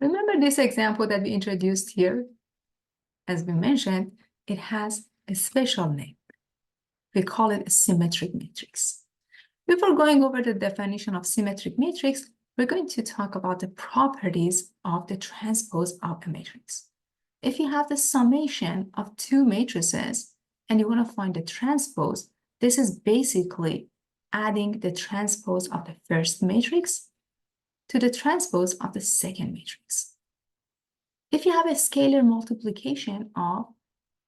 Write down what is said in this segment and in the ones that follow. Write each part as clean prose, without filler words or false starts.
Remember this example that we introduced here? As we mentioned, it has a special name. We call it a symmetric matrix. Before going over the definition of symmetric matrix, we're going to talk about the properties of the transpose of a matrix. If you have the summation of two matrices and you want to find the transpose, this is basically adding the transpose of the first matrix to the transpose of the second matrix. If you have a scalar multiplication of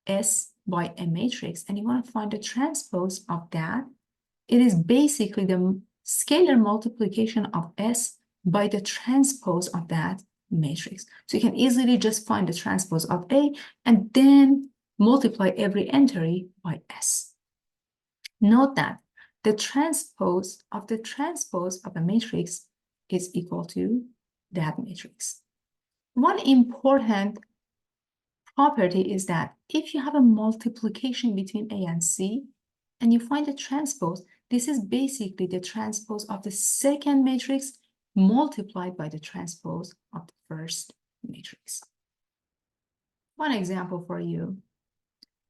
S by a matrix and you want to find the transpose of that, it is basically the scalar multiplication of S by the transpose of that matrix. So you can easily just find the transpose of A and then multiply every entry by S. Note that the transpose of a matrix is equal to that matrix. One important property is that if you have a multiplication between A and C and you find the transpose, this is basically the transpose of the second matrix multiplied by the transpose of the first matrix. One example for you.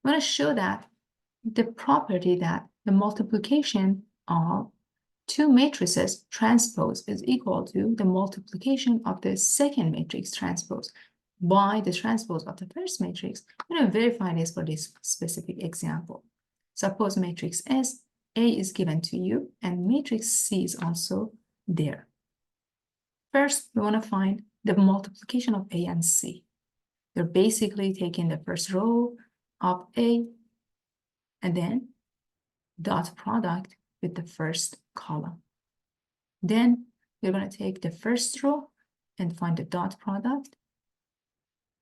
I'm going to show that the property that the multiplication of two matrices transpose is equal to the multiplication of the second matrix transpose by the transpose of the first matrix. I'm going to verify this for this specific example. Suppose matrix S, A is given to you, and matrix C is also there. First, we want to find the multiplication of A and C. You're basically taking the first row of A and then dot product with the first column. Then we're going to take the first row and find the dot product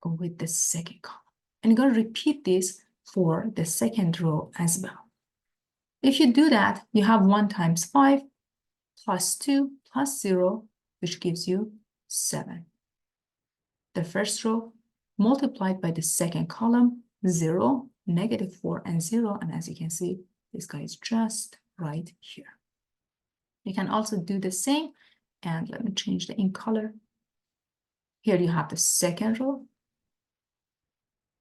with the second column. And you're going to repeat this for the second row as well. If you do that, you have 1 times 5 plus 2 plus 0, which gives you 7. The first row multiplied by the second column, 0, -4, and 0. And as you can see, this guy is just right here. You can also do the same. And let me change the ink color. Here you have the second row.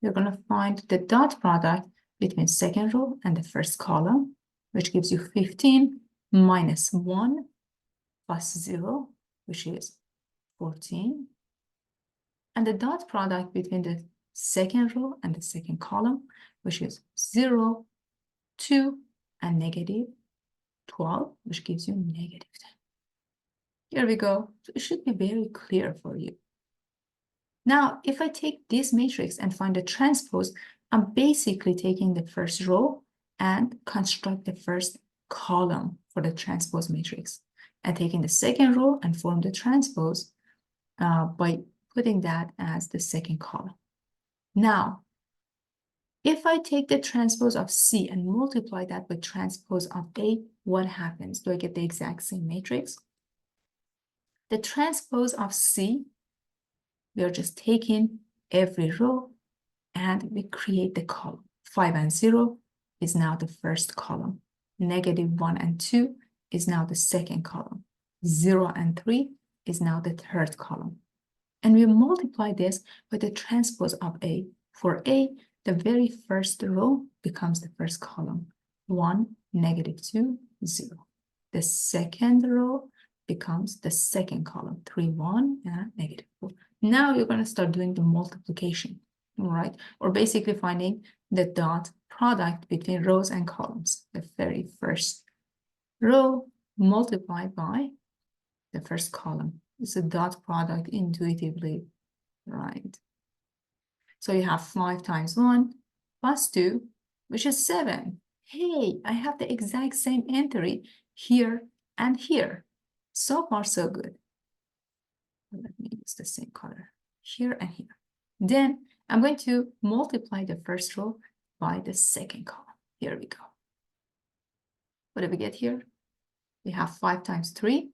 You're going to find the dot product between second row and the first column, which gives you 15 minus 1 plus 0, which is 14. And the dot product between the second row and the second column, which is 0, 2, and -12, which gives you -10. Here we go. So it should be very clear for you. Now, if I take this matrix and find the transpose, I'm basically taking the first row and construct the first column for the transpose matrix, and taking the second row and form the transpose by putting that as the second column. Now, if I take the transpose of C and multiply that by transpose of A, what happens? Do I get the exact same matrix? The transpose of C, we are just taking every row and we create the column. 5 and 0 is now the first column. -1 and 2 is now the second column. 0 and 3 is now the third column. And we multiply this by the transpose of A. For A, the very first row becomes the first column. 1, -2, 0. The second row becomes the second column. 3, 1, and -4. Now you're going to start doing the multiplication, all right? Or basically finding the dot product between rows and columns. The very first row multiplied by the first column. It's a dot product intuitively, right? So you have 5 times 1 plus 2, which is 7. Hey, I have the exact same entry here and here. So far, so good. Let me use the same color here and here. Then I'm going to multiply the first row by the second column. Here we go. What do we get here? We have 5 times 3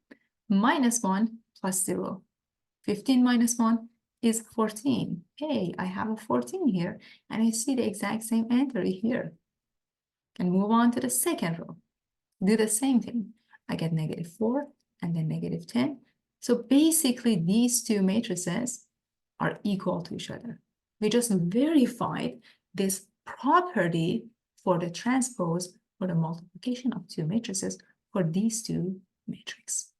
minus 1 plus 0. 15 minus 1 is 14. Hey, I have a 14 here, and I see the exact same entry here. And move on to the second row. Do the same thing. I get -4 and then -10. So basically, these two matrices are equal to each other. We just verified this property for the transpose for the multiplication of two matrices for these two matrices.